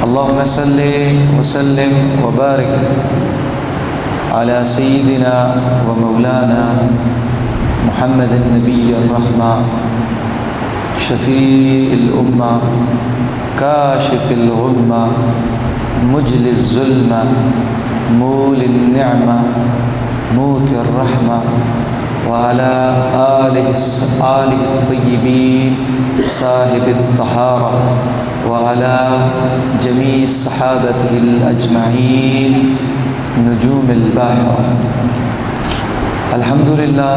اللهم صل وسلم وبارك على سيدنا ومولانا محمد النبي الرحمة شفيع الأمة كاشف الغمة مجلي الظلمة مولي النعمة موت الرحمة وعلى آله الطيبين صاحب الطهارة وعلى جميع صحابته الأجمعين نجوم الباحرة۔ الحمدللہ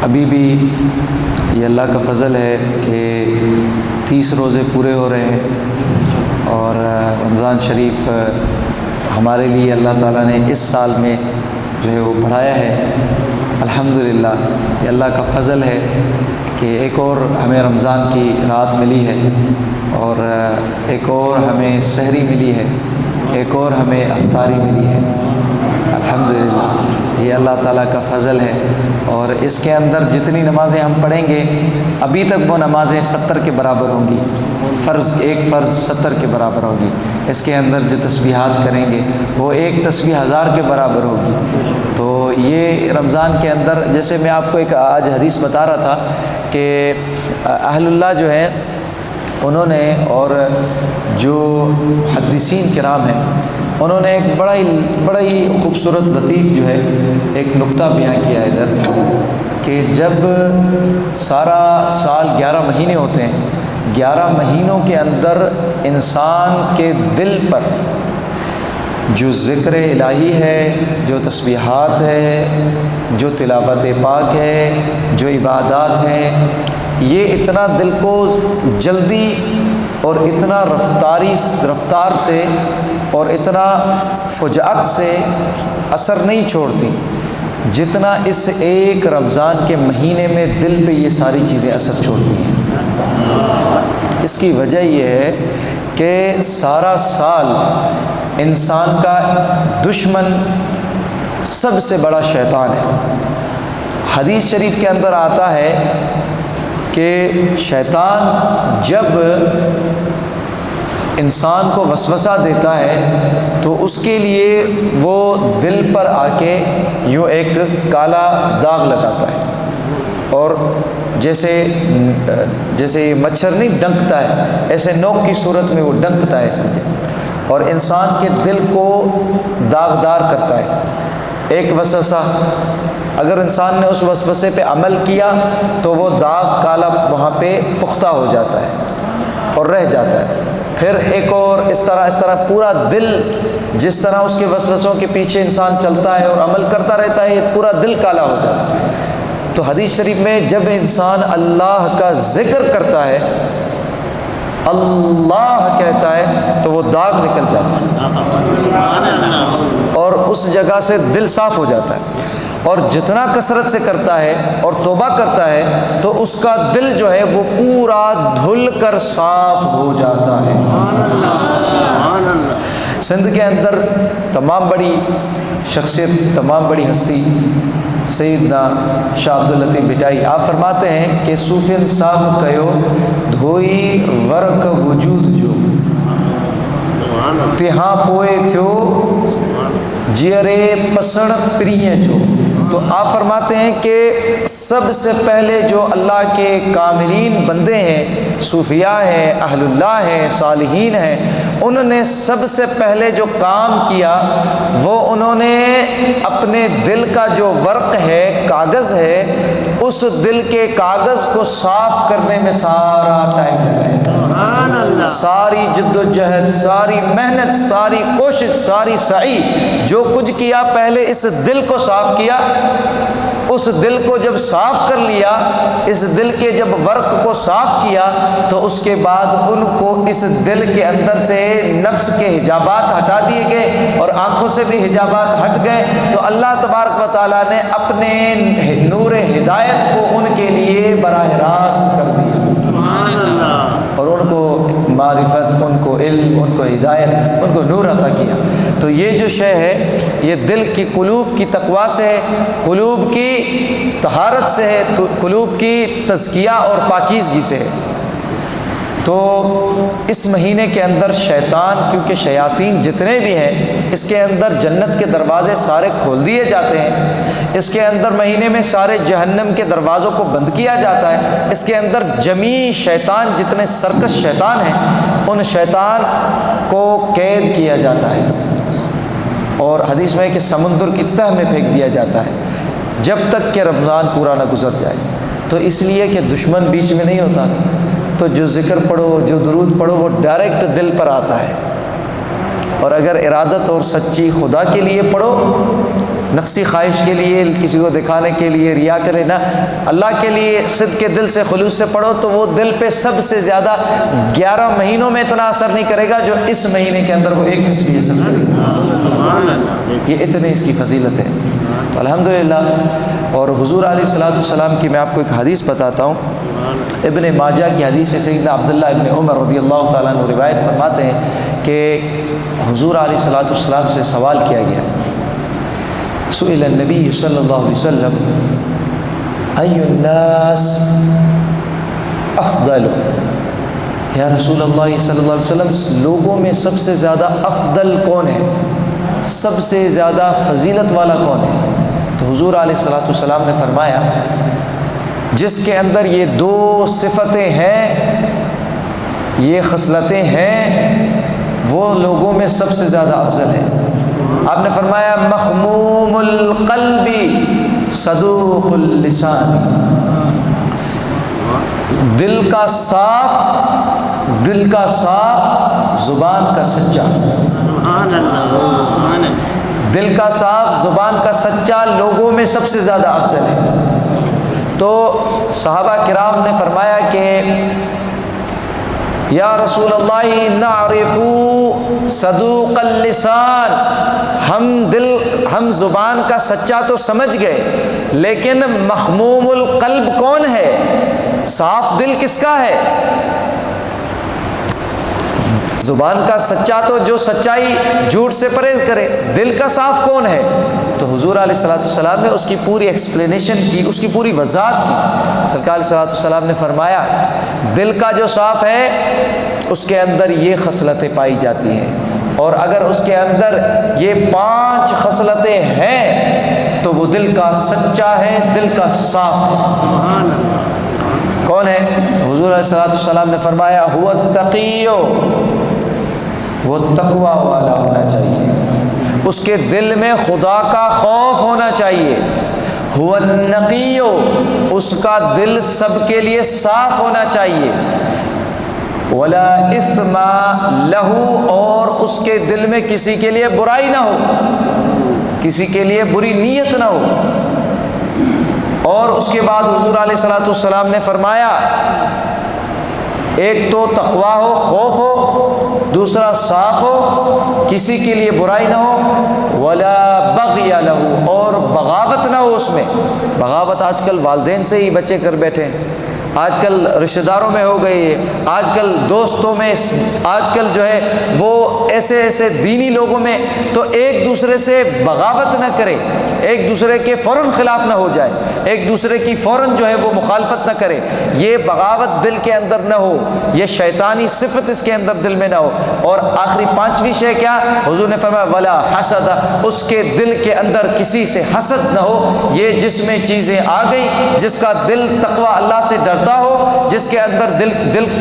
ابھی بھی یہ اللہ کا فضل ہے کہ 30 روزے پورے ہو رہے ہیں، اور رمضان شریف ہمارے لیے اللہ تعالیٰ نے اس سال میں جو ہے وہ بڑھایا ہے۔ الحمدللہ یہ اللہ کا فضل ہے کہ ایک اور ہمیں رمضان کی رات ملی ہے، اور ایک اور ہمیں سحری ملی ہے، ایک اور ہمیں افطاری ملی ہے۔ الحمدللہ یہ اللہ تعالیٰ کا فضل ہے، اور اس کے اندر جتنی نمازیں ہم پڑھیں گے ابھی تک وہ نمازیں 70 کے برابر ہوں گی، ایک فرض 70 کے برابر ہوگی۔ اس کے اندر جو تسبیحات کریں گے وہ ایک تسبیح 1000 کے برابر ہوگی۔ تو یہ رمضان کے اندر، جیسے میں آپ کو ایک آج حدیث بتا رہا تھا کہ اہل اللہ جو ہیں انہوں نے، اور جو محدثین کرام ہیں انہوں نے ایک بڑا ہی خوبصورت لطیف جو ہے ایک نقطہ بیان کیا ہے ادھر، کہ جب سارا سال 11 مہینے ہوتے ہیں، 11 مہینوں کے اندر انسان کے دل پر جو ذکر الہی ہے، جو تسبیحات ہے، جو تلاوت پاک ہے، جو عبادات ہیں، یہ اتنا دل کو جلدی اور اتنا رفتار سے اور اتنا فجعت سے اثر نہیں چھوڑتی جتنا اس ایک رمضان کے مہینے میں دل پہ یہ ساری چیزیں اثر چھوڑتی ہیں۔ اس کی وجہ یہ ہے کہ سارا سال انسان کا دشمن سب سے بڑا شیطان ہے۔ حدیث شریف کے اندر آتا ہے کہ شیطان جب انسان کو وسوسہ دیتا ہے تو اس کے لیے وہ دل پر آ کے یوں ایک کالا داغ لگاتا ہے، اور جیسے مچھر نہیں ڈنکتا ہے ایسے نوک کی صورت میں وہ ڈنکتا ہے سمجھے، اور انسان کے دل کو داغدار کرتا ہے۔ ایک وسوسہ اگر انسان نے اس وسوسے پہ عمل کیا تو وہ داغ کالا وہاں پہ پختہ ہو جاتا ہے اور رہ جاتا ہے۔ پھر ایک اور اس طرح پورا دل، جس طرح اس کے وسوسوں کے پیچھے انسان چلتا ہے اور عمل کرتا رہتا ہے، یہ پورا دل کالا ہو جاتا ہے۔ تو حدیث شریف میں جب انسان اللہ کا ذکر کرتا ہے، اللہ کہتا ہے، تو وہ داغ نکل جاتا ہے اور اس جگہ سے دل صاف ہو جاتا ہے، اور جتنا کثرت سے کرتا ہے اور توبہ کرتا ہے تو اس کا دل جو ہے وہ پورا دھل کر صاف ہو جاتا ہے۔ سندھ کے اندر تمام بڑی شخصیت، تمام بڑی ہستی سیدنا شاہ عبداللطیف بھٹائی، آپ فرماتے ہیں کہ صوفین صاف کہو دھوئی ورک وجود جو تہاں پوئے تھو جیرے پسڑ پریے جو۔ تو آپ فرماتے ہیں کہ سب سے پہلے جو اللہ کے کاملین بندے ہیں، صوفیاء ہیں، اہل اللہ ہیں، صالحین ہیں، انہوں نے سب سے پہلے جو کام کیا وہ انہوں نے اپنے دل کا جو ورق ہے، کاغذ ہے، اس دل کے کاغذ کو صاف کرنے میں سارا ٹائم لگایا، ساری جد و جہد، ساری محنت، ساری کوشش، ساری سعی، جو کچھ کیا پہلے اس دل کو صاف کیا۔ اس دل کو جب صاف کر لیا، اس دل کے جب ورق کو صاف کیا، تو اس کے بعد ان کو اس دل کے اندر سے نفس کے حجابات ہٹا دیے گئے اور آنکھوں سے بھی حجابات ہٹ گئے، تو اللہ تبارک و تعالیٰ نے اپنے نور ہدایت کو ان کے لیے براہ راست کر دیا، اور ان کو معرفت، ان کو علم، ان کو ہدایت، ان کو نور عطا کیا۔ تو یہ جو شے ہے یہ دل کی قلوب کی تقویٰ سے ہے، قلوب کی طہارت سے ہے، قلوب کی تزکیہ اور پاکیزگی سے ہے۔ تو اس مہینے کے اندر شیطان، کیونکہ شیاطین جتنے بھی ہیں اس کے اندر جنت کے دروازے سارے کھول دیے جاتے ہیں، اس کے اندر مہینے میں سارے جہنم کے دروازوں کو بند کیا جاتا ہے، اس کے اندر جمیع شیطان جتنے سرکش شیطان ہیں ان شیطان کو قید کیا جاتا ہے، اور حدیث میں ہے کہ سمندر کی تہ میں پھینک دیا جاتا ہے جب تک کہ رمضان پورا نہ گزر جائے۔ تو اس لیے کہ دشمن بیچ میں نہیں ہوتا، تو جو ذکر پڑھو، جو درود پڑھو وہ ڈائریکٹ دل پر آتا ہے، اور اگر ارادت اور سچی خدا کے لیے پڑھو، نفسی خواہش کے لیے، کسی کو دکھانے کے لیے، ریا کرے نہ، اللہ کے لیے صدق کے دل سے خلوص سے پڑھو، تو وہ دل پہ سب سے زیادہ 11 مہینوں میں اتنا اثر نہیں کرے گا جو اس مہینے کے اندر وہ ایک تسبیح اثر کرے گا۔ یہ اتنی اس کی فضیلت ہے۔ تو الحمدللہ، اور حضور علیہ الصلوۃ والسلام کی میں آپ کو ایک حدیث بتاتا ہوں، ابن ماجہ کی حدیث سے سیدنا عبداللہ ابن عمر رضی اللہ تعالیٰ عنہ روایت فرماتے ہیں کہ حضور علیہ الصلوۃ والسلام سے سوال کیا گیا، سئل النبی صلی اللہ علیہ وسلم ای الناس افضل، یا رسول اللہ صلی اللہ علیہ وسلم لوگوں میں سب سے زیادہ افضل کون ہے، سب سے زیادہ فضیلت والا کون ہے؟ تو حضور علیہ الصلوۃ والسلام نے فرمایا جس کے اندر یہ 2 صفتیں ہیں، یہ خصلتیں ہیں، وہ لوگوں میں سب سے زیادہ افضل ہے۔ آپ نے فرمایا مخموم القلب صدوق اللسان، دل کا صاف، دل کا صاف، زبان کا سچا، دل کا صاف، زبان کا سچا لوگوں میں سب سے زیادہ افضل ہے۔ تو صحابہ کرام نے فرمایا کہ یا رسول اللہ نعرف صدوق اللسان، ہم زبان کا سچا تو سمجھ گئے، لیکن مخموم القلب کون ہے، صاف دل کس کا ہے؟ زبان کا سچا تو جو سچائی جھوٹ سے پرہیز کرے، دل کا صاف کون ہے؟ تو حضور علیہ الصلوۃ والسلام نے اس کی پوری ایکسپلینیشن کی، اس کی پوری وضاحت کی۔ سرکار علیہ الصلوۃ والسلام نے فرمایا دل کا جو صاف ہے اس کے اندر یہ خصلتیں پائی جاتی ہیں، اور اگر اس کے اندر یہ 5 خصلتیں ہیں تو وہ دل کا سچا ہے، دل کا صاف ہے۔ کون ہے؟ حضور علیہ الصلوۃ والسلام نے فرمایا هو التقی، وہ تقوی والا ہونا چاہیے، اس کے دل میں خدا کا خوف ہونا چاہیے۔ هو النقی، اس کا دل سب کے لیے صاف ہونا چاہیے۔ ولا اثم لہ، اور اس کے دل میں کسی کے لیے برائی نہ ہو، کسی کے لیے بری نیت نہ ہو۔ اور اس کے بعد حضور علیہ الصلوۃ والسلام نے فرمایا ایک تو تقویٰ ہو، خوف ہو، دوسرا صاف ہو، کسی کے لیے برائی نہ ہو، ولا بغی لہ، اور بغاوت نہ ہو اس میں۔ بغاوت آج کل والدین سے ہی بچے کر بیٹھے ہیں، آج کل رشتہ داروں میں ہو گئی ہے، آج کل دوستوں میں، آج کل جو ہے وہ ایسے ایسے دینی لوگوں میں، تو ایک دوسرے سے بغاوت نہ کرے، ایک دوسرے کے فوراً خلاف نہ ہو جائے، ایک دوسرے کی فوراً جو ہے وہ مخالفت نہ کرے، یہ بغاوت دل کے اندر نہ ہو، یہ شیطانی صفت اس کے اندر دل میں نہ ہو۔ اور آخری 5ویں شے کیا؟ حضور نے فرمایا ولا حسد، اس کے دل کے اندر کسی سے حسد نہ ہو۔ یہ جس میں چیزیں آ گئی، جس کا دل تقوی اللہ سے ڈرتا ہو، جس کے اندر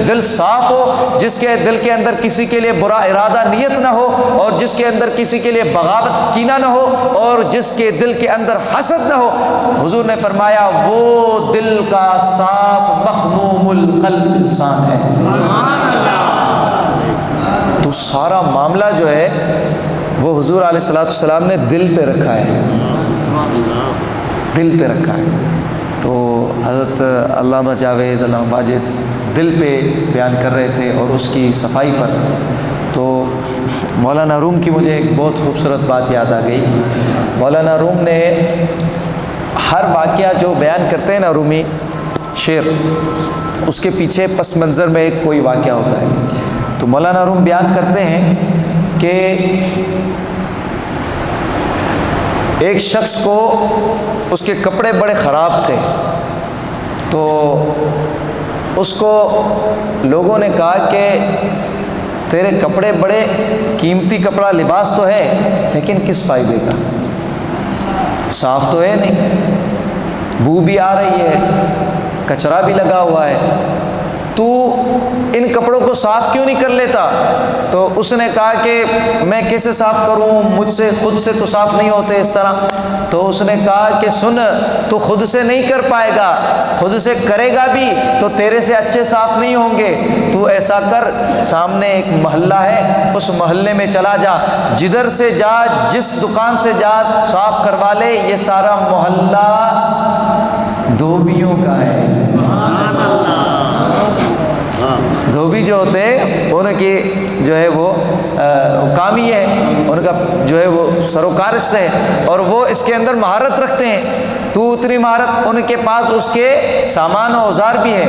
دل صاف ہو، جس کے دل کے اندر کسی کے لیے برا ارادہ نیت نہ ہو، اور جس کے اندر کسی کے لیے بغاوت کینہ نہ ہو، اور جس کے دل کے اندر حسد نہ ہو، حضور نے فرمایا وہ دل کا صاف مخموم القلب انسان ہے۔ تو سارا معاملہ جو ہے وہ حضور علیہ الصلوۃ والسلام نے دل پہ رکھا ہے، دل پہ رکھا ہے۔ تو حضرت علامہ جاوید، علامہ واجد دل پہ بیان کر رہے تھے اور اس کی صفائی پر۔ تو مولانا روم کی مجھے ایک بہت خوبصورت بات یاد آ گئی۔ مولانا روم نے ہر واقعہ جو بیان کرتے ہیں نا رومی شعر، اس کے پیچھے پس منظر میں ایک کوئی واقعہ ہوتا ہے۔ تو مولانا روم بیان کرتے ہیں کہ ایک شخص کو اس کے کپڑے بڑے خراب تھے، تو اس کو لوگوں نے کہا کہ تیرے کپڑے بڑے قیمتی کپڑا لباس تو ہے لیکن کس فائدے کا، صاف تو ہے نہیں، بو بھی آ رہی ہے، کچرا بھی لگا ہوا ہے، تو ان کپڑوں کو صاف کیوں نہیں کر لیتا؟ تو اس نے کہا کہ میں کیسے صاف کروں، مجھ سے خود سے تو صاف نہیں ہوتے اس طرح۔ تو اس نے کہا کہ سن، تو خود سے نہیں کر پائے گا، خود سے کرے گا بھی تو تیرے سے اچھے صاف نہیں ہوں گے، تو ایسا کر، سامنے ایک محلہ ہے، اس محلے میں چلا جا، جدھر سے جا، جس دکان سے جا، صاف کروا لے، یہ سارا محلہ دھوبیوں کا ہے۔ دھوبی جو ہوتے ہیں ان کی جو ہے وہ کام ہی ہے، ان کا جو ہے وہ سروکار اس سے ہے، اور وہ اس کے اندر مہارت رکھتے ہیں۔ تو اتنی مہارت، ان کے پاس اس کے سامان و اوزار بھی ہے،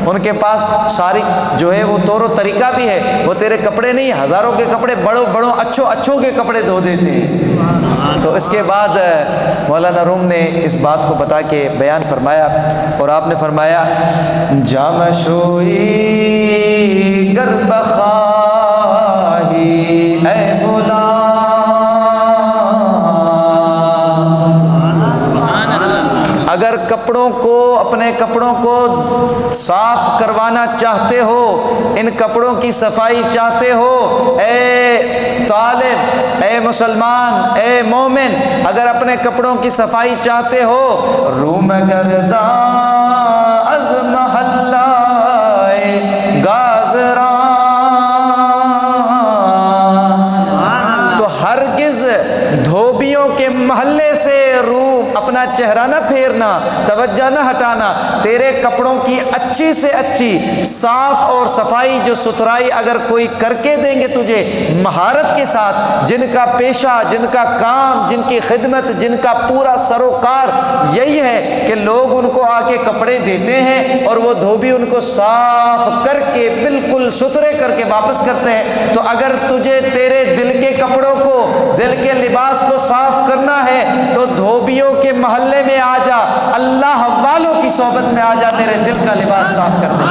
ان کے پاس ساری جو ہے وہ طور و طریقہ بھی ہے، وہ تیرے کپڑے نہیں، ہزاروں کے کپڑے، بڑوں اچھوں کے کپڑے دھو دیتے ہیں۔ تو اس کے بعد مولانا روم نے اس بات کو بتا کے بیان فرمایا، اور آپ نے فرمایا جامشوئی گر بخواہی اے فلاں، اگر کپڑوں کو، اپنے کپڑوں کو صاف کروانا چاہتے ہو، ان کپڑوں کی صفائی چاہتے ہو، اے طالب، اے مسلمان، اے مومن، اگر اپنے کپڑوں کی صفائی چاہتے ہو، روم گرداں از محلہ گازراں، تو ہرگز دھوبیوں کے محلے سے اپنا چہرہ نہ پھیرنا، توجہ نہ ہٹانا۔ تیرے کپڑوں کی اچھی سے اچھی صاف اور صفائی جو ستھرائی اگر کوئی کر کے دیں گے تجھے مہارت کے ساتھ، جن کا پیشہ، جن کا کام، جن کی خدمت، جن کا پورا سروکار یہی ہے کہ لوگ ان کو آ کے کپڑے دیتے ہیں اور وہ دھوبی ان کو صاف کر کے بالکل ستھرے کر کے واپس کرتے ہیں، تو اگر تجھے تیرے دل کے کپڑوں کو، دل کے لباس کو صاف کرنا ہے تو دھوبیوں کے محلے میں آ جا، اللہ والوں کی صحبت میں آ جا، تیرے دل کا لباس صاف کر دے۔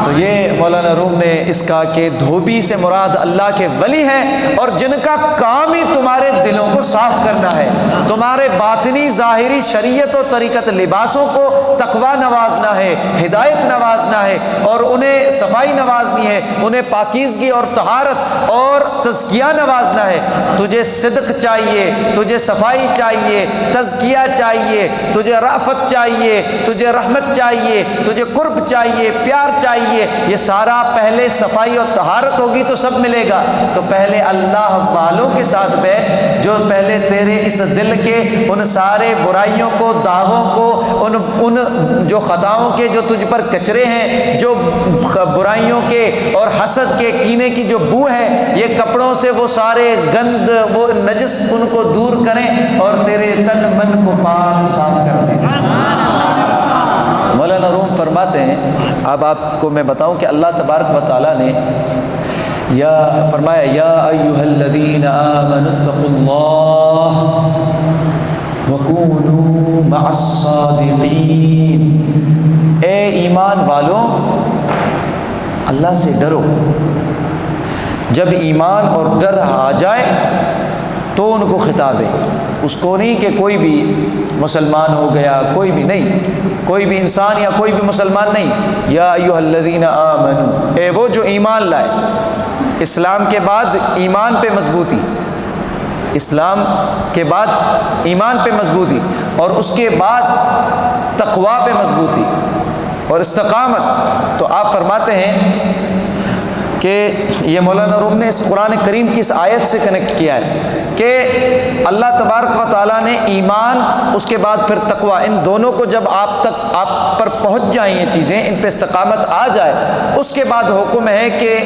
تو یہ مولانا روم نے اس کا کہ دھوبی سے مراد اللہ کے ولی ہیں، اور جن کا کام ہی تمہارے دلوں کو صاف کرنا ہے، تمہارے باطنی ظاہری شریعت و طریقت لباسوں کو تقویٰ نوازنا ہے، ہدایت نوازنا ہے، اور انہیں صفائی نوازنی ہے، انہیں پاکیزگی اور طہارت اور تزکیہ نوازنا ہے۔ تجھے صدق چاہیے، تجھے صفائی چاہیے، تزکیہ چاہیے، تجھے رأفت چاہیے، تجھے رحمت چاہیے، تجھے قرب چاہیے، پیار چاہیے، یہ سارا پہلے صفائی اور طہارت ہوگی تو سب ملے گا۔ تو پہلے اللہ والوں کے ساتھ بیٹھ، جو پہلے تیرے اس دل کے ان سارے برائیوں کو، داغوں کو، ان جو خطاؤں کے جو تجھ پر کچرے ہیں، جو برائیوں کے اور حسد کے، کینے کی جو بو ہے، یہ کپڑوں سے وہ سارے گند، وہ نجس ان کو دور کریں اور تیرے تن من کو پاک صاف کر دیں۔ مولانا روم فرماتے ہیں، اب آپ کو میں بتاؤں کہ اللہ تبارک و تعالیٰ نے فرمایا یا ایھا الذین آمنوا اتقوا اللہ وکونوا مع الصادقین، اے ایمان والوں اللہ سے ڈرو۔ جب ایمان اور ڈر آ جائے تو ان کو خطاب ہے، اس کو نہیں کہ کوئی بھی مسلمان ہو گیا، کوئی بھی نہیں، کوئی بھی انسان یا کوئی بھی مسلمان نہیں، یا ایھا الذین آمنوا، اے وہ جو ایمان لائے۔ اسلام کے بعد ایمان پہ مضبوطی، اسلام کے بعد ایمان پہ مضبوطی، اور اس کے بعد تقویٰ پہ مضبوطی اور استقامت۔ تو آپ فرماتے ہیں کہ یہ مولانا روم نے اس قرآن کریم کی اس آیت سے کنیکٹ کیا ہے کہ اللہ تبارک و تعالیٰ نے ایمان، اس کے بعد پھر تقویٰ، ان دونوں کو جب آپ پر پہنچ جائیں یہ چیزیں، ان پہ استقامت آ جائے، اس کے بعد حکم ہے کہ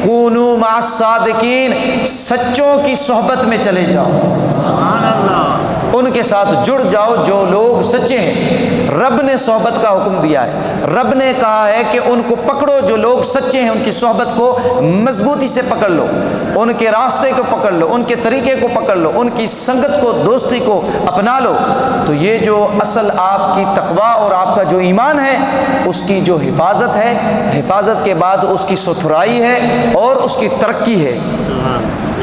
کونوا مع الصادقین، سچوں کی صحبت میں چلے جاؤ۔ سبحان اللہ۔ ان کے ساتھ جڑ جاؤ جو لوگ سچے ہیں۔ رب نے صحبت کا حکم دیا ہے، رب نے کہا ہے کہ ان کو پکڑو جو لوگ سچے ہیں، ان کی صحبت کو مضبوطی سے پکڑ لو، ان کے راستے کو پکڑ لو، ان کے طریقے کو پکڑ لو، ان کی سنگت کو، دوستی کو اپنا لو۔ تو یہ جو اصل آپ کی تقویٰ اور آپ کا جو ایمان ہے اس کی جو حفاظت ہے، حفاظت کے بعد اس کی ستھرائی ہے اور اس کی ترقی ہے،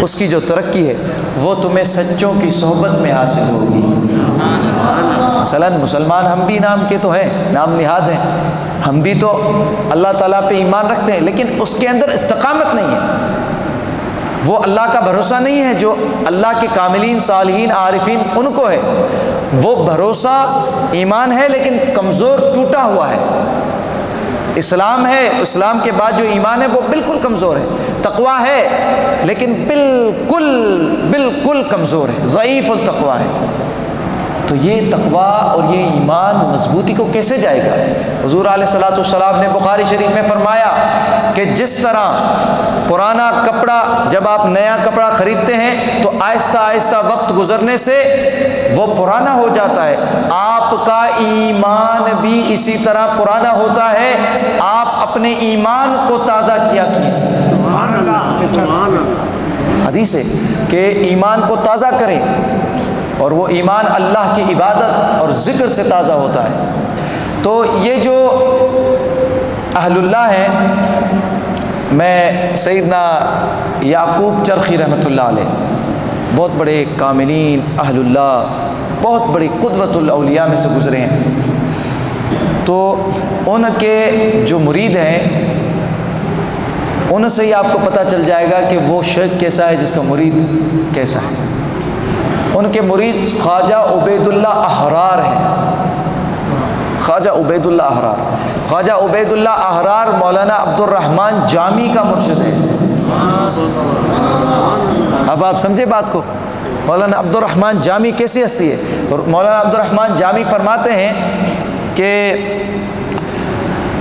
اس کی جو ترقی ہے وہ تمہیں سچوں کی صحبت میں حاصل ہوگی۔ مثلاً مسلمان ہم بھی نام کے تو ہیں، نام نہاد ہیں، ہم بھی تو اللہ تعالیٰ پہ ایمان رکھتے ہیں، لیکن اس کے اندر استقامت نہیں ہے، وہ اللہ کا بھروسہ نہیں ہے جو اللہ کے کاملین، صالحین، عارفین ان کو ہے۔ وہ بھروسہ ایمان ہے لیکن کمزور، ٹوٹا ہوا ہے۔ اسلام ہے، اسلام کے بعد جو ایمان ہے وہ بالکل کمزور ہے۔ تقویٰ ہے لیکن بالکل کمزور ہے، ضعیف التقویٰ ہے۔ تو یہ تقویٰ اور یہ ایمان مضبوطی کو کیسے جائے گا؟ حضور علیہ الصلوۃ والسلام نے بخاری شریف میں فرمایا کہ جس طرح پرانا کپڑا، جب آپ نیا کپڑا خریدتے ہیں تو آہستہ آہستہ وقت گزرنے سے وہ پرانا ہو جاتا ہے، آپ کا ایمان بھی اسی طرح پرانا ہوتا ہے۔ آپ اپنے ایمان کو تازہ کیا کیجیے۔ حدیث ہے کہ ایمان کو تازہ کریں، اور وہ ایمان اللہ کی عبادت اور ذکر سے تازہ ہوتا ہے۔ تو یہ جو اہل اللہ ہیں، میں سیدنا یعقوب چرخی رحمۃ اللہ علیہ، بہت بڑے کاملین اہل اللہ، بہت بڑی قدوۃ الاولیاء میں سے گزرے ہیں، تو ان کے جو مرید ہیں ان سے ہی آپ کو پتہ چل جائے گا کہ وہ شیخ کیسا ہے، جس کا مرید کیسا ہے۔ ان کے مرید خواجہ عبید اللہ احرار ہیں، خواجہ عبید اللہ احرار۔ خواجہ عبید اللہ احرار مولانا عبد الرحمن جامی کا مرشد ہے۔ اب آپ سمجھے بات کو، مولانا عبد الرحمن جامی کیسی ہستی ہے؟ اور مولانا عبد الرحمن جامی فرماتے ہیں کہ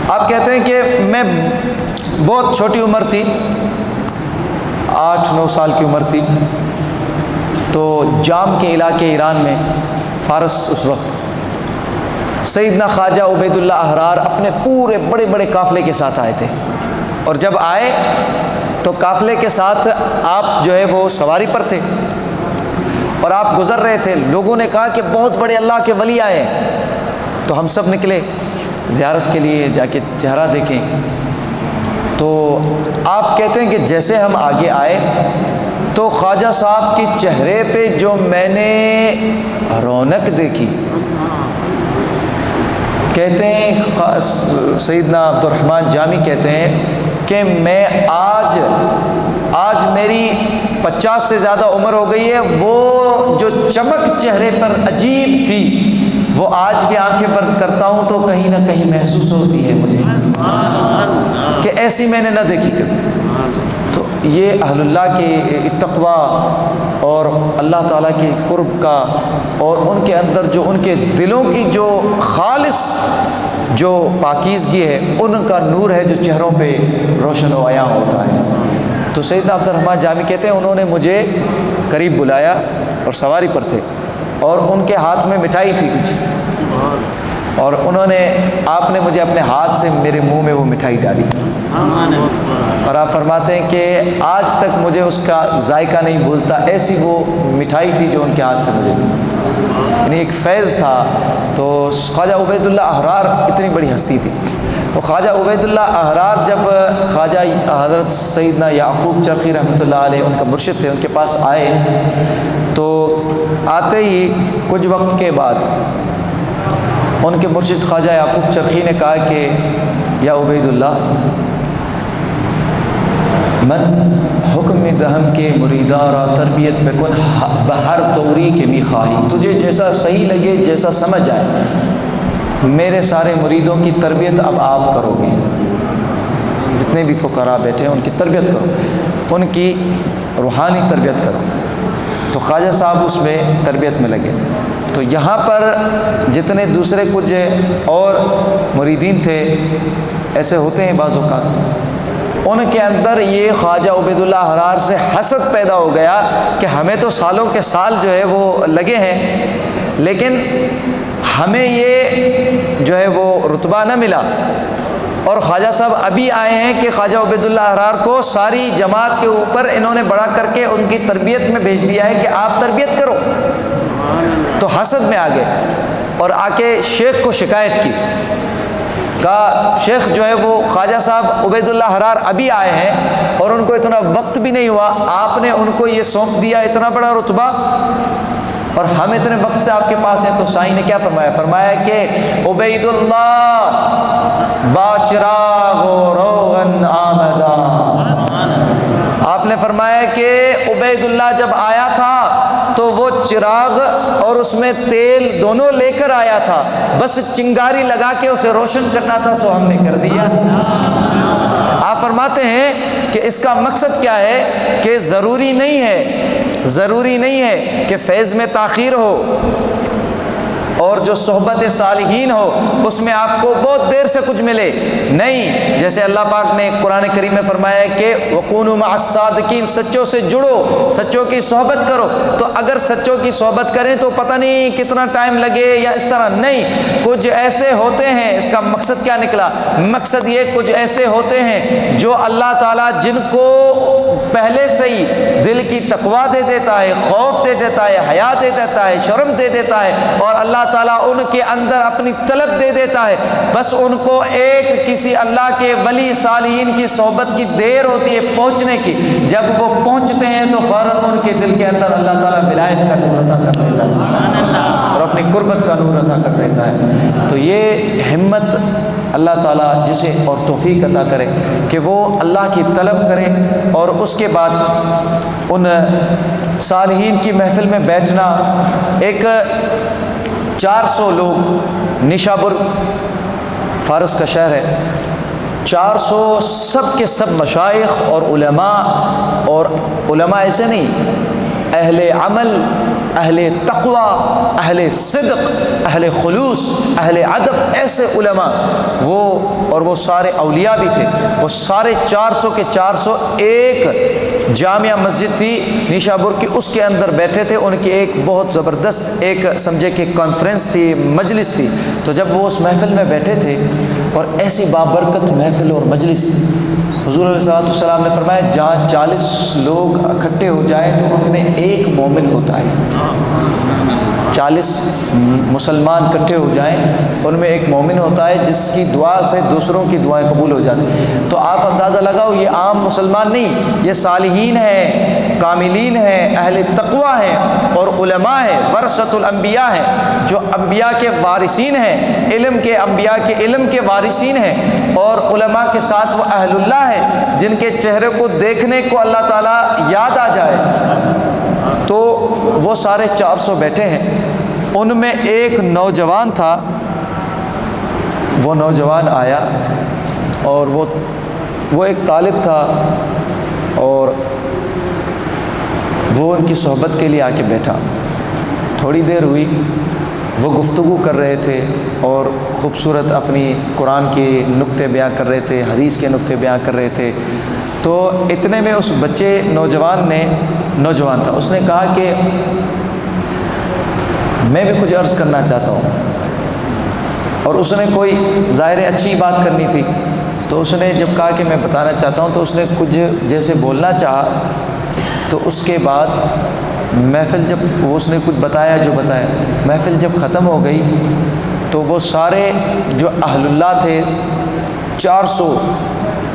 آپ کہتے ہیں کہ میں بہت چھوٹی عمر تھی، 8-9 سال کی عمر تھی، تو جام کے علاقے ایران میں، فارس اس وقت، سیدنا خواجہ عبید اللہ احرار اپنے پورے بڑے بڑے قافلے کے ساتھ آئے تھے، اور جب آئے تو قافلے کے ساتھ آپ جو ہے وہ سواری پر تھے اور آپ گزر رہے تھے۔ لوگوں نے کہا کہ بہت بڑے اللہ کے ولی آئے ہیں، تو ہم سب نکلے زیارت کے لیے، جا کے چہرہ دیکھیں۔ تو آپ کہتے ہیں کہ جیسے ہم آگے آئے تو خواجہ صاحب کے چہرے پہ جو میں نے رونق دیکھی، کہتے ہیں سیدنا عبد الرحمن جامی کہتے ہیں کہ میں آج میری 50 سے زیادہ عمر ہو گئی ہے، وہ جو چمک چہرے پر عجیب تھی وہ آج بھی آنکھیں بند کرتا ہوں تو کہیں نہ کہیں محسوس ہوتی ہے مجھے کہ ایسی میں نے نہ دیکھی کبھی۔ تو یہ اہل اللہ کے تقویٰ اور اللہ تعالیٰ کے قرب کا، اور ان کے اندر جو ان کے دلوں کی جو خالص جو پاکیزگی ہے، ان کا نور ہے جو چہروں پہ روشن و عیاں ہوتا ہے۔ تو سیدنا عبد الرحمن جامی کہتے ہیں انہوں نے مجھے قریب بلایا اور سواری پر تھے، اور ان کے ہاتھ میں مٹھائی تھی کچھ، اور آپ نے مجھے اپنے ہاتھ سے میرے منہ میں وہ مٹھائی ڈالی، اور آپ فرماتے ہیں کہ آج تک مجھے اس کا ذائقہ نہیں بھولتا، ایسی وہ مٹھائی تھی جو ان کے ہاتھ سے مجھے، یعنی ایک فیض تھا۔ تو خواجہ عبید اللہ احرار اتنی بڑی ہستی تھی۔ تو خواجہ عبید اللہ احرار جب خواجہ حضرت سیدنا یعقوب چرخی رحمۃ اللہ علیہ، ان کا مرشد تھے، ان کے پاس آئے، تو آتے ہی کچھ وقت کے بعد ان کے مرشد خواجہ یعقوب چرخی نے کہا کہ یا عبید اللہ، من حکم دہم کے مریداں را تربیت میں کن بہر توری کے بھی خواہی، تجھے جیسا صحیح لگے، جیسا سمجھ آئے، میرے سارے مریدوں کی تربیت اب آپ کرو گے، جتنے بھی فقراء بیٹھے ہیں ان کی تربیت کرو، ان کی روحانی تربیت کرو۔ تو خواجہ صاحب اس میں تربیت میں لگے۔ تو یہاں پر جتنے دوسرے کچھ اور مریدین تھے، ایسے ہوتے ہیں بعض اوقات ان کے اندر یہ خواجہ عبید اللہ حرار سے حسد پیدا ہو گیا کہ ہمیں تو سالوں کے سال جو ہے وہ لگے ہیں، لیکن ہمیں یہ جو ہے وہ رتبہ نہ ملا، اور خواجہ صاحب ابھی آئے ہیں کہ خواجہ عبید اللہ حرار کو ساری جماعت کے اوپر انہوں نے بڑا کر کے ان کی تربیت میں بھیج دیا ہے کہ آپ تربیت کرو۔ تو حسد میں آ گئے اور آ کے شیخ کو شکایت کی، کہا شیخ جو ہے وہ خواجہ صاحب عبید اللہ حرار ابھی آئے ہیں اور ان کو اتنا وقت بھی نہیں ہوا، آپ نے ان کو یہ سونپ دیا اتنا بڑا رتبہ، اور ہم اتنے وقت سے آپ کے پاس ہیں۔ تو سائیں نے کیا فرمایا؟ فرمایا کہ عبید اللہ باچراغ و روغن آمدہ۔ آپ نے فرمایا کہ عبید اللہ جب آیا تھا تو وہ چراغ اور اس میں تیل دونوں لے کر آیا تھا، بس چنگاری لگا کے اسے روشن کرنا تھا، سو ہم نے کر دیا۔ آپ فرماتے ہیں کہ اس کا مقصد کیا ہے کہ ضروری نہیں ہے کہ فیض میں تاخیر ہو، اور جو صحبت صالحین ہو اس میں آپ کو بہت دیر سے کچھ ملے، نہیں، جیسے اللہ پاک نے قرآن کریم میں فرمایا کہ وَكُونُوا مَعَ الصَّادِقِينَ، سچوں سے جڑو، سچوں کی صحبت کرو۔ تو اگر سچوں کی صحبت کریں تو پتہ نہیں کتنا ٹائم لگے یا اس طرح نہیں، کچھ ایسے ہوتے ہیں، اس کا مقصد کیا نکلا؟ مقصد یہ کچھ ایسے ہوتے ہیں جو اللہ تعالیٰ جن کو پہلے سے ہی دل کی تقویٰ دے دیتا ہے، خوف دے دیتا ہے، حیا دے دیتا ہے، شرم دے دیتا ہے، اور اللہ تعالیٰ ان کے اندر اپنی طلب دے دیتا ہے، بس ان کو ایک کسی اللہ کے ولی صالحین کی صحبت کی دیر ہوتی ہے پہنچنے کی، جب وہ پہنچتے ہیں تو فوراً ان کے دل کے اندر اللہ تعالیٰ ولایت کا نور عطا کر دیتا ہے اور اپنی قربت کا نور عطا کر دیتا ہے۔ تو یہ ہمت اللہ تعالیٰ جسے اور توفیق عطا کرے کہ وہ اللہ کی طلب کرے، اور اس کے بعد ان صالحین کی محفل میں بیٹھنا۔ ایک 400 لوگ، نشابور فارس کا شہر ہے، 400 سب کے سب مشائخ اور علماء ایسے نہیں، اہل عمل، اہل تقوی، اہل صدق، اہل خلوص، اہل ادب، ایسے علماء وہ سارے اولیاء بھی تھے۔ وہ سارے 400 کے 400 ایک جامعہ مسجد تھی نیشابور کی، اس کے اندر بیٹھے تھے۔ ان کی ایک بہت زبردست ایک سمجھے کہ کانفرنس تھی، مجلس تھی۔ تو جب وہ اس محفل میں بیٹھے تھے، اور ایسی بابرکت محفل اور مجلس، حضور علیہ السلام نے فرمایا جہاں 40 لوگ اکٹھے ہو جائیں تو ان میں ایک مومن ہوتا ہے۔ 40 مسلمان اکٹھے ہو جائیں ان میں ایک مومن ہوتا ہے جس کی دعا سے دوسروں کی دعائیں قبول ہو جاتی ہیں۔ تو آپ اندازہ لگاؤ، یہ عام مسلمان نہیں، یہ صالحین ہیں، کاملین ہیں، اہل تقوی ہیں اور علماء ہیں، ورثۃ الانبیاء ہیں، جو انبیاء کے وارثین ہیں، انبیاء کے علم کے وارثین ہیں، اور علماء کے ساتھ وہ اہل اللہ ہیں جن کے چہرے کو دیکھنے کو اللہ تعالیٰ یاد آ جائے۔ تو وہ سارے 400 بیٹھے ہیں، ان میں ایک نوجوان تھا۔ وہ نوجوان آیا اور وہ ایک طالب تھا، اور وہ ان کی صحبت کے لیے آ کے بیٹھا۔ تھوڑی دیر ہوئی، وہ گفتگو کر رہے تھے اور خوبصورت اپنی قرآن کے نقطے بیان کر رہے تھے، حدیث کے نقطے بیان کر رہے تھے۔ تو اتنے میں اس نوجوان تھا، اس نے کہا کہ میں بھی کچھ عرض کرنا چاہتا ہوں، اور اس نے کوئی ظاہر اچھی بات کرنی تھی۔ تو اس نے جب کہا کہ میں بتانا چاہتا ہوں، تو اس نے کچھ جیسے بولنا چاہا، تو اس کے بعد محفل جب اس نے کچھ بتایا، محفل جب ختم ہو گئی تو وہ سارے جو اہل اللہ تھے 400،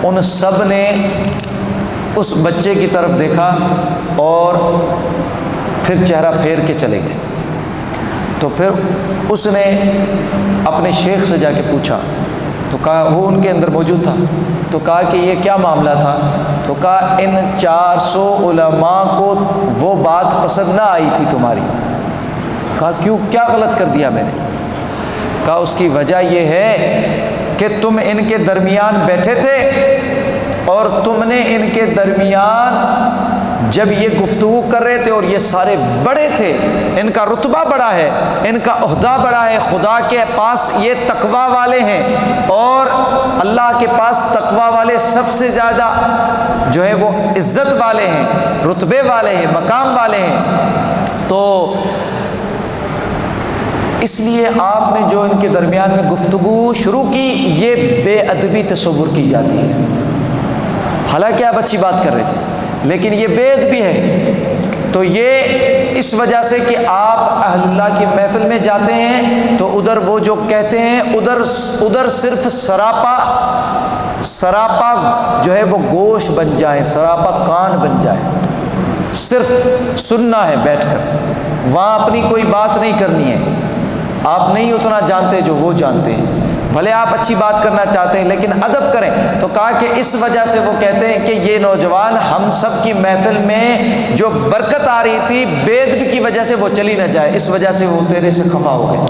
ان سب نے اس بچے کی طرف دیکھا اور پھر چہرہ پھیر کے چلے گئے۔ تو پھر اس نے اپنے شیخ سے جا کے پوچھا، تو کہا، وہ ان کے اندر موجود تھا، تو کہا کہ یہ کیا معاملہ تھا؟ تو کہا ان 400 علماء کو وہ بات پسند نہ آئی تھی تمہاری۔ کہا کیوں، کیا غلط کر دیا میں نے؟ کہا اس کی وجہ یہ ہے کہ تم ان کے درمیان بیٹھے تھے اور تم نے ان کے درمیان جب یہ گفتگو کر رہے تھے اور یہ سارے بڑے تھے، ان کا رتبہ بڑا ہے، ان کا عہدہ بڑا ہے، خدا کے پاس یہ تقوی والے ہیں، اور اللہ کے پاس تقوی والے سب سے زیادہ جو ہے وہ عزت والے ہیں، رتبے والے ہیں، مقام والے ہیں۔ تو اس لیے آپ نے جو ان کے درمیان میں گفتگو شروع کی، یہ بے ادبی تصور کی جاتی ہے۔ حالانکہ آپ اچھی بات کر رہے تھے، لیکن یہ بے ادبی ہے۔ تو یہ اس وجہ سے کہ آپ اہل اللہ کی محفل میں جاتے ہیں تو ادھر وہ جو کہتے ہیں ادھر صرف سراپا جو ہے وہ گوش بن جائے، سراپا کان بن جائے، صرف سننا ہے بیٹھ کر، وہاں اپنی کوئی بات نہیں کرنی ہے۔ آپ نہیں اتنا جانتے جو وہ جانتے ہیں، بھلے آپ اچھی بات کرنا چاہتے ہیں لیکن ادب کریں۔ تو کہا کہ اس وجہ سے وہ کہتے ہیں کہ یہ نوجوان ہم سب کی محفل میں جو برکت آ رہی تھی، بے ادبی کی وجہ سے وہ چلی نہ جائے، اس وجہ سے وہ تیرے سے خفا ہو گئے۔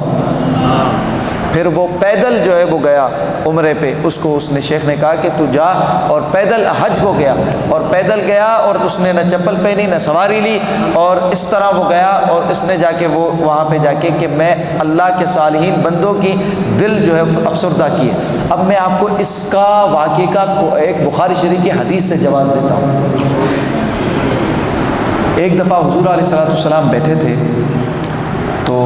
پھر وہ پیدل جو ہے وہ گیا عمرے پہ، اس نے شیخ نے کہا کہ تو جا، اور پیدل حج کو گیا، اور پیدل گیا اور اس نے نہ چپل پہنی نہ سواری لی، اور اس طرح وہ گیا، اور اس نے جا کے وہ وہاں پہ جا کے کہ میں اللہ کے صالحین بندوں کی دل جو ہے افسردہ کیے۔ اب میں آپ کو اس کا واقعے کا ایک بخاری شریف کی حدیث سے جواز دیتا ہوں۔ ایک دفعہ حضور علیہ السلام بیٹھے تھے تو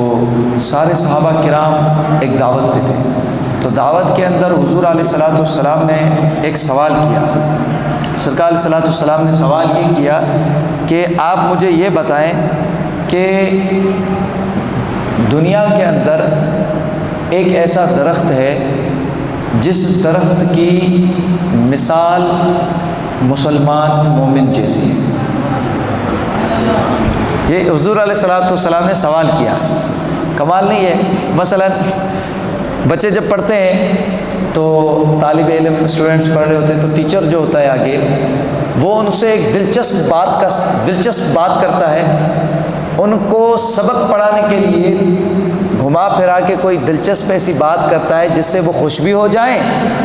سارے صحابہ کرام ایک دعوت پہ تھے، تو دعوت کے اندر حضور علیہ السلام نے ایک سوال کیا۔ سرکار علیہ السلام نے سوال یہ کیا کہ آپ مجھے یہ بتائیں کہ دنیا کے اندر ایک ایسا درخت ہے جس درخت کی مثال مسلمان مومن جیسی ہے۔ یہ حضور علیہ السلام نے سوال کیا، کمال نہیں ہے؟ مثلا بچے جب پڑھتے ہیں تو طالب علم اسٹوڈنٹس پڑھ رہے ہوتے ہیں تو ٹیچر جو ہوتا ہے آگے وہ ان سے ایک دلچسپ بات کرتا ہے، ان کو سبق پڑھانے کے لیے گھما پھرا کے کوئی دلچسپ ایسی بات کرتا ہے جس سے وہ خوش بھی ہو جائیں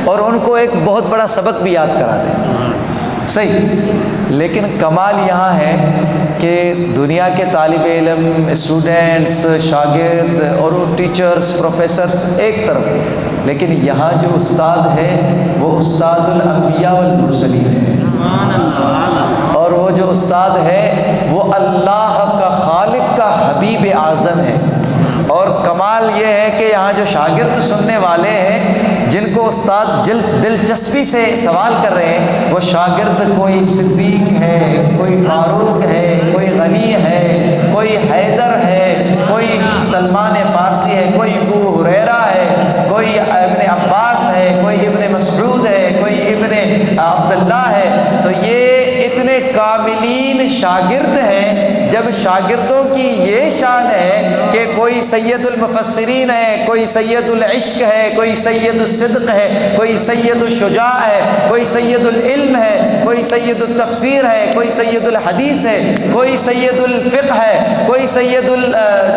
اور ان کو ایک بہت بڑا سبق بھی یاد کرا دیں۔ صحیح، لیکن کمال یہاں ہے کہ دنیا کے طالب علم، اسٹوڈنٹس، شاگرد اور ٹیچرز، پروفیسرز ایک طرف، لیکن یہاں جو استاد ہے وہ استاد الانبیاء والمرسلین ہے، اور وہ جو استاد ہے وہ اللہ کا خالق کا حبیب اعظم ہے۔ اور کمال یہ ہے کہ یہاں جو شاگرد سننے والے ہیں جن کو استاد دلچسپی سے سوال کر رہے ہیں، وہ شاگرد کوئی صدیق ہے، کوئی فاروق ہے، کوئی غنی ہے، کوئی حیدر ہے، کوئی سلمان فارسی ہے، کوئی ابو ہریرہ ہے، کوئی ابن عباس ہے، کوئی ابن مسعود ہے، کوئی ابن عبداللہ ہے۔ تو یہ اتنے کاملین شاگرد ہیں۔ جب شاگردوں کی یہ شان ہے کہ کوئی سید المفسرین ہے، کوئی سید العشق ہے، کوئی سید الصدق ہے، کوئی سید الشجاع ہے، کوئی سید العلم ہے، کوئی سید التفسیر ہے، کوئی سید الحدیث ہے، کوئی سید الفقہ ہے، کوئی سید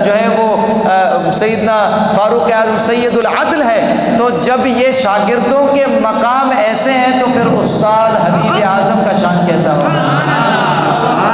جو ہے وہ سیدنا فاروق اعظم سید العدل ہے، تو جب یہ شاگردوں کے مقام ایسے ہیں تو پھر استاد حبیب اعظم کا شان کیا